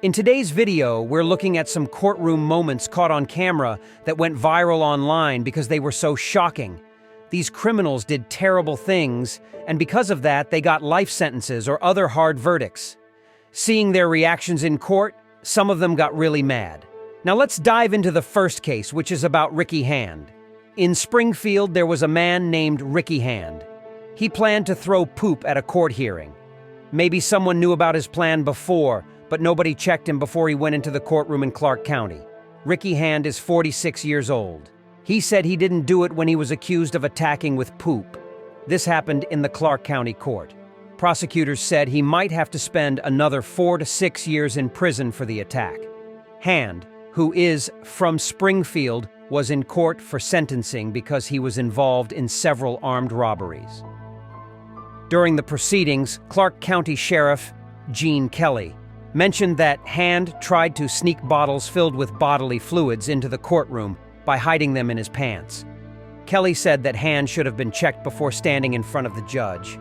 In today's video, we're looking at some courtroom moments caught on camera that went viral online because they were so shocking. These criminals did terrible things, and because of that, they got life sentences or other hard verdicts. Seeing their reactions in court, some of them got really mad. Now let's dive into the first case, which is about Ricky Hand. In Springfield, there was a man named Ricky Hand. He planned to throw poop at a court hearing. Maybe someone knew about his plan before, but nobody checked him before he went into the courtroom in Clark County. Ricky Hand is 46 years old. He said he didn't do it when he was accused of attacking with poop. This happened in the Clark County court. Prosecutors said he might have to spend another 4 to 6 years in prison for the attack. Hand, who is from Springfield, was in court for sentencing because he was involved in several armed robberies. During the proceedings, Clark County Sheriff Gene Kelly mentioned that Hand tried to sneak bottles filled with bodily fluids into the courtroom by hiding them in his pants. Kelly said that Hand should have been checked before standing in front of the judge.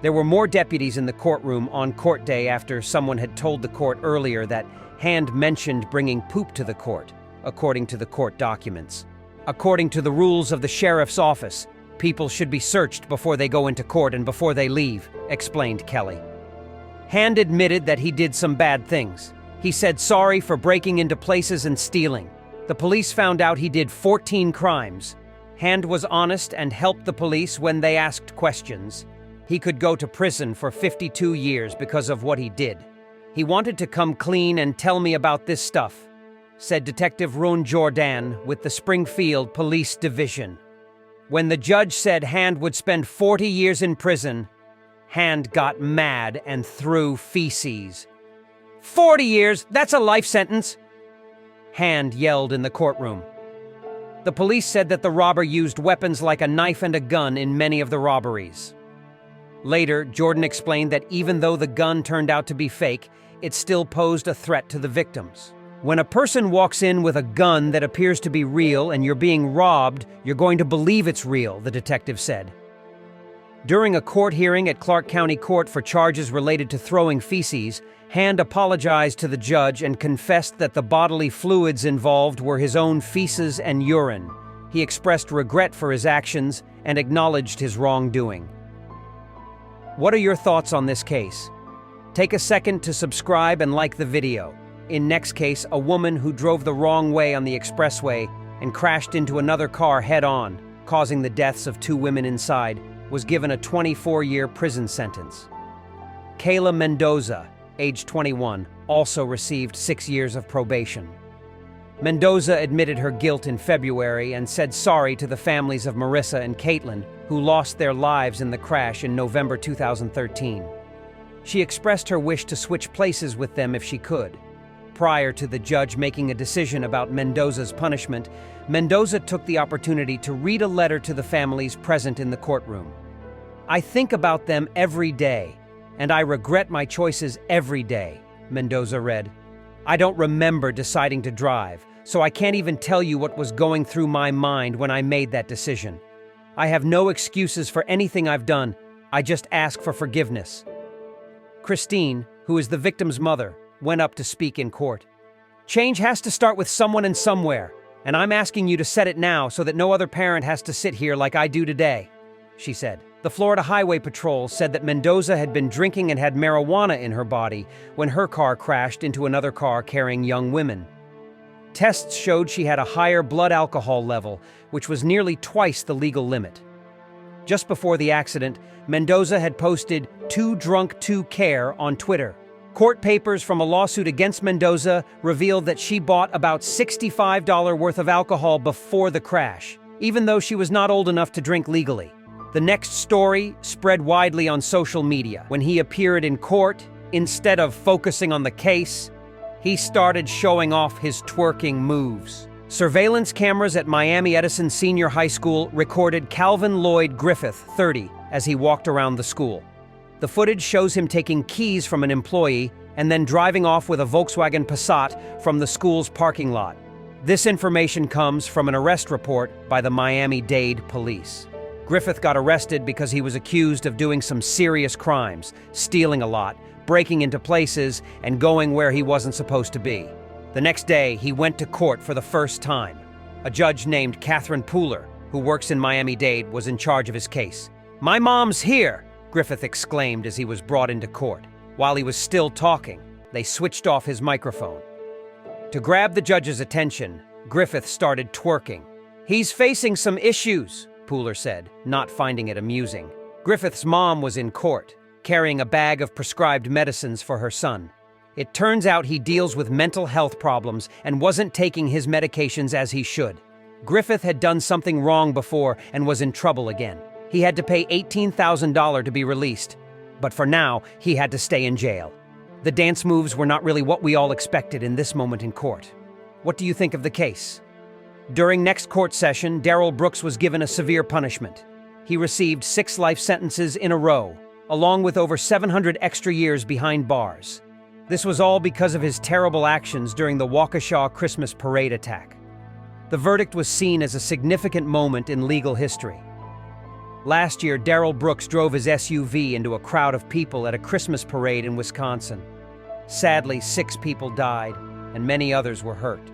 There were more deputies in the courtroom on court day after someone had told the court earlier that Hand mentioned bringing poop to the court, according to the court documents. According to the rules of the sheriff's office, people should be searched before they go into court and before they leave, explained Kelly. Hand admitted that he did some bad things. He said sorry for breaking into places and stealing. The police found out he did 14 crimes. Hand was honest and helped the police when they asked questions. He could go to prison for 52 years because of what he did. He wanted to come clean and tell me about this stuff, said Detective Ron Jordan with the Springfield Police Division. When the judge said Hand would spend 40 years in prison, Hand got mad and threw feces. 40 years? That's a life sentence! Hand yelled in the courtroom. The police said that the robber used weapons like a knife and a gun in many of the robberies. Later, Jordan explained that even though the gun turned out to be fake, it still posed a threat to the victims. When a person walks in with a gun that appears to be real and you're being robbed, you're going to believe it's real, the detective said. During a court hearing at Clark County Court for charges related to throwing feces, Hand apologized to the judge and confessed that the bodily fluids involved were his own feces and urine. He expressed regret for his actions and acknowledged his wrongdoing. What are your thoughts on this case? Take a second to subscribe and like the video. In next case, a woman who drove the wrong way on the expressway and crashed into another car head-on, causing the deaths of 2 women inside, was given a 24-year prison sentence. Kayla Mendoza, age 21, also received 6 years of probation. Mendoza admitted her guilt in February and said sorry to the families of Marissa and Caitlin, who lost their lives in the crash in November 2013. She expressed her wish to switch places with them if she could. Prior to the judge making a decision about Mendoza's punishment, Mendoza took the opportunity to read a letter to the families present in the courtroom. "I think about them every day, and I regret my choices every day," Mendoza read. "I don't remember deciding to drive, so I can't even tell you what was going through my mind when I made that decision. I have no excuses for anything I've done. I just ask for forgiveness." Christine, who is the victim's mother, went up to speak in court. "Change has to start with someone and somewhere, and I'm asking you to set it now so that no other parent has to sit here like I do today," she said. The Florida Highway Patrol said that Mendoza had been drinking and had marijuana in her body when her car crashed into another car carrying young women. Tests showed she had a higher blood alcohol level, which was nearly twice the legal limit. Just before the accident, Mendoza had posted "Too drunk to care" on Twitter. Court papers from a lawsuit against Mendoza revealed that she bought about $65 worth of alcohol before the crash, even though she was not old enough to drink legally. The next story spread widely on social media. When he appeared in court, instead of focusing on the case, he started showing off his twerking moves. Surveillance cameras at Miami Edison Senior High School recorded Calvin Lloyd Griffith, 30, as he walked around the school. The footage shows him taking keys from an employee and then driving off with a Volkswagen Passat from the school's parking lot. This information comes from an arrest report by the Miami-Dade police. Griffith got arrested because he was accused of doing some serious crimes, stealing a lot, breaking into places and going where he wasn't supposed to be. The next day, he went to court for the first time. A judge named Catherine Pooler, who works in Miami-Dade, was in charge of his case. "My mom's here!" Griffith exclaimed as he was brought into court. While he was still talking, they switched off his microphone. To grab the judge's attention, Griffith started twerking. "He's facing some issues," Pooler said, not finding it amusing. Griffith's mom was in court, carrying a bag of prescribed medicines for her son. It turns out he deals with mental health problems and wasn't taking his medications as he should. Griffith had done something wrong before and was in trouble again. He had to pay $18,000 to be released, but for now, he had to stay in jail. The dance moves were not really what we all expected in this moment in court. What do you think of the case? During next court session, Darrell Brooks was given a severe punishment. He received 6 life sentences in a row, along with over 700 extra years behind bars. This was all because of his terrible actions during the Waukesha Christmas parade attack. The verdict was seen as a significant moment in legal history. Last year, Darrell Brooks drove his SUV into a crowd of people at a Christmas parade in Wisconsin. Sadly, 6 people died, and many others were hurt.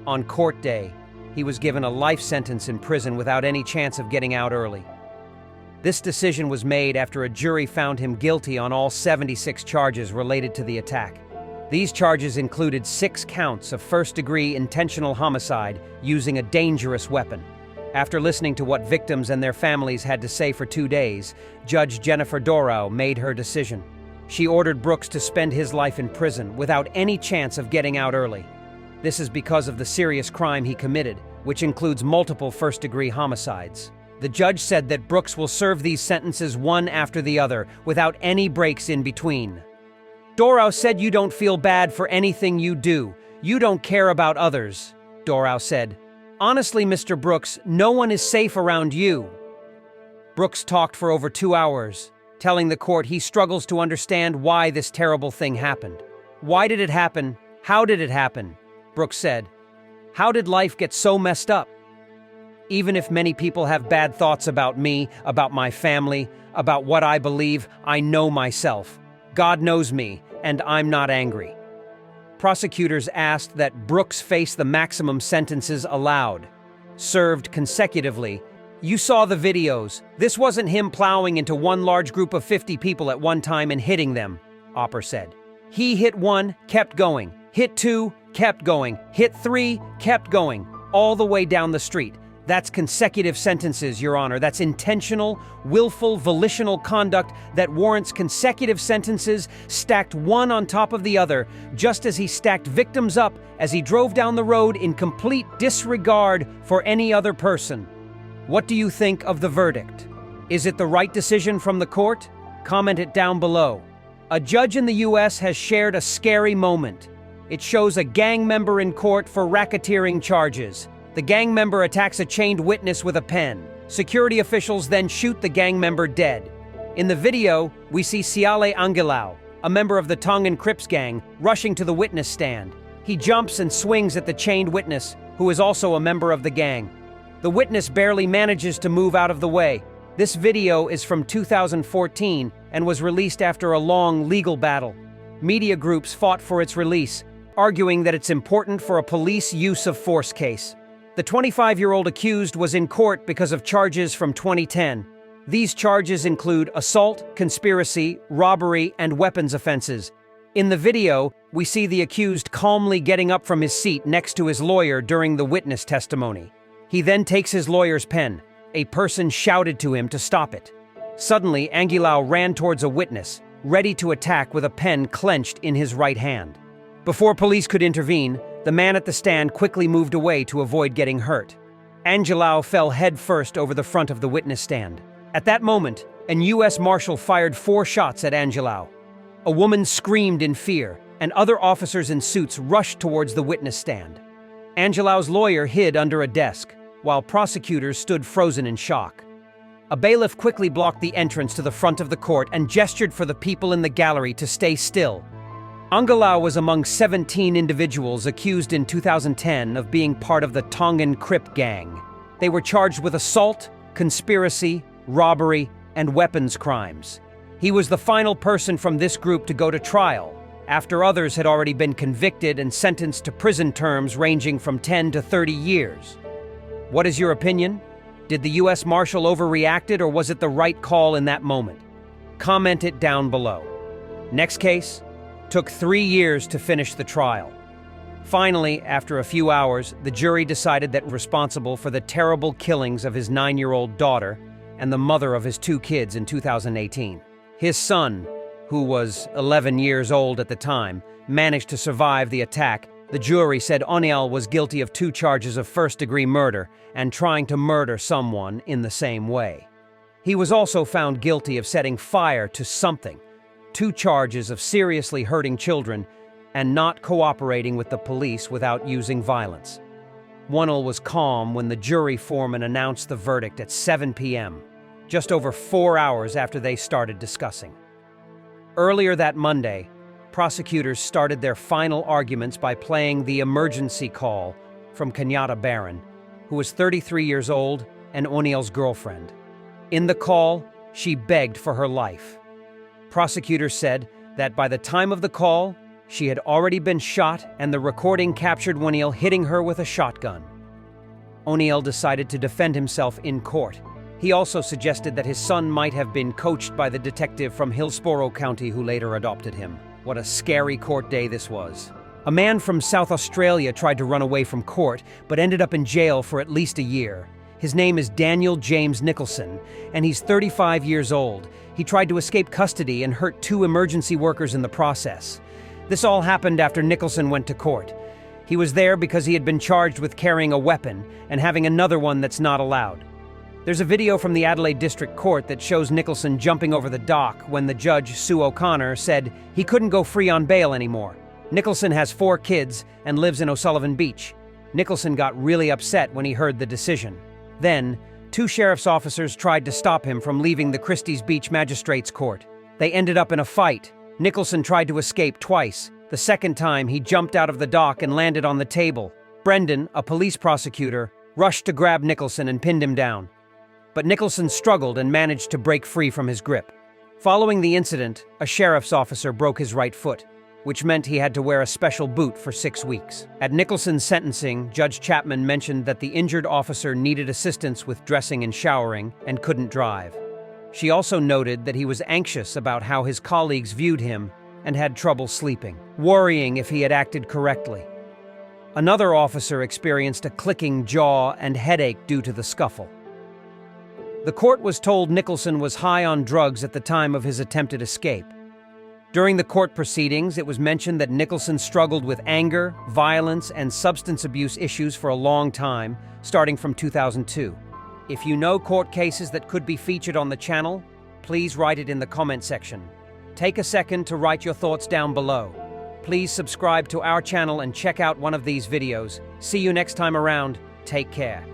On court day, he was given a life sentence in prison without any chance of getting out early. This decision was made after a jury found him guilty on all 76 charges related to the attack. These charges included 6 counts of first-degree intentional homicide using a dangerous weapon. After listening to what victims and their families had to say for 2 days, Judge Jennifer Dorau made her decision. She ordered Brooks to spend his life in prison without any chance of getting out early. This is because of the serious crime he committed, which includes multiple first-degree homicides. The judge said that Brooks will serve these sentences one after the other, without any breaks in between. "Dorau said you don't feel bad for anything you do. You don't care about others," Dorau said. "Honestly, Mr. Brooks, no one is safe around you." Brooks talked for over 2 hours, telling the court he struggles to understand why this terrible thing happened. "Why did it happen? How did it happen?" Brooks said. "How did life get so messed up? Even if many people have bad thoughts about me, about my family, about what I believe, I know myself. God knows me, and I'm not angry." Prosecutors asked that Brooks face the maximum sentences allowed, served consecutively. "You saw the videos. This wasn't him plowing into one large group of 50 people at one time and hitting them," Opper said. "He hit 1, kept going, hit 2, kept going, hit 3, kept going, all the way down the street. That's consecutive sentences, Your Honor. That's intentional, willful, volitional conduct that warrants consecutive sentences stacked one on top of the other, just as he stacked victims up as he drove down the road in complete disregard for any other person." What do you think of the verdict? Is it the right decision from the court? Comment it down below. A judge in the U.S. has shared a scary moment. It shows a gang member in court for racketeering charges. The gang member attacks a chained witness with a pen. Security officials then shoot the gang member dead. In the video, we see Siale Angilau, a member of the Tongan Crips gang, rushing to the witness stand. He jumps and swings at the chained witness, who is also a member of the gang. The witness barely manages to move out of the way. This video is from 2014 and was released after a long legal battle. Media groups fought for its release, arguing that it's important for a police use of force case. The 25-year-old accused was in court because of charges from 2010. These charges include assault, conspiracy, robbery, and weapons offenses. In the video, we see the accused calmly getting up from his seat next to his lawyer during the witness testimony. He then takes his lawyer's pen. A person shouted to him to stop it. Suddenly, Angilau ran towards a witness, ready to attack with a pen clenched in his right hand. Before police could intervene, the man at the stand quickly moved away to avoid getting hurt. Angilau fell headfirst over the front of the witness stand. At that moment, an U.S. Marshal fired 4 shots at Angilau. A woman screamed in fear, and other officers in suits rushed towards the witness stand. Angilau's lawyer hid under a desk, while prosecutors stood frozen in shock. A bailiff quickly blocked the entrance to the front of the court and gestured for the people in the gallery to stay still. Angilau was among 17 individuals accused in 2010 of being part of the Tongan Crip gang. They were charged with assault, conspiracy, robbery, and weapons crimes. He was the final person from this group to go to trial, after others had already been convicted and sentenced to prison terms ranging from 10 to 30 years. What is your opinion? Did the U.S. Marshal overreacted, or was it the right call in that moment? Comment it down below. Next case took 3 years to finish the trial. Finally, after a few hours, the jury decided that responsible for the terrible killings of his 9-year-old daughter and the mother of his 2 kids in 2018. His son, who was 11 years old at the time, managed to survive the attack. The jury said O'Neill was guilty of 2 charges of first-degree murder and trying to murder someone in the same way. He was also found guilty of setting fire to something, 2 charges of seriously hurting children, and not cooperating with the police without using violence. O'Neill was calm when the jury foreman announced the verdict at 7 p.m., just over 4 hours after they started discussing. Earlier that Monday, prosecutors started their final arguments by playing the emergency call from Kenyatta Barron, who was 33 years old and O'Neill's girlfriend. In the call, she begged for her life. Prosecutors said that by the time of the call, she had already been shot, and the recording captured O'Neill hitting her with a shotgun. O'Neill decided to defend himself in court. He also suggested that his son might have been coached by the detective from Hillsborough County who later adopted him. What a scary court day this was. A man from South Australia tried to run away from court, but ended up in jail for at least a year. His name is Daniel James Nicholson, and he's 35 years old. He tried to escape custody and hurt 2 emergency workers in the process. This all happened after Nicholson went to court. He was there because he had been charged with carrying a weapon and having another one that's not allowed. There's a video from the Adelaide District Court that shows Nicholson jumping over the dock when the judge, Sue O'Connor, said he couldn't go free on bail anymore. Nicholson has 4 kids and lives in O'Sullivan Beach. Nicholson got really upset when he heard the decision. Then, 2 sheriff's officers tried to stop him from leaving the Christie's Beach Magistrates Court. They ended up in a fight. Nicholson tried to escape twice. The second time, he jumped out of the dock and landed on the table. Brendan, a police prosecutor, rushed to grab Nicholson and pinned him down. But Nicholson struggled and managed to break free from his grip. Following the incident, a sheriff's officer broke his right foot, which meant he had to wear a special boot for 6 weeks. At Nicholson's sentencing, Judge Chapman mentioned that the injured officer needed assistance with dressing and showering and couldn't drive. She also noted that he was anxious about how his colleagues viewed him and had trouble sleeping, worrying if he had acted correctly. Another officer experienced a clicking jaw and headache due to the scuffle. The court was told Nicholson was high on drugs at the time of his attempted escape. During the court proceedings, it was mentioned that Nicholson struggled with anger, violence, and substance abuse issues for a long time, starting from 2002. If you know court cases that could be featured on the channel, please write it in the comment section. Take a second to write your thoughts down below. Please subscribe to our channel and check out one of these videos. See you next time around. Take care.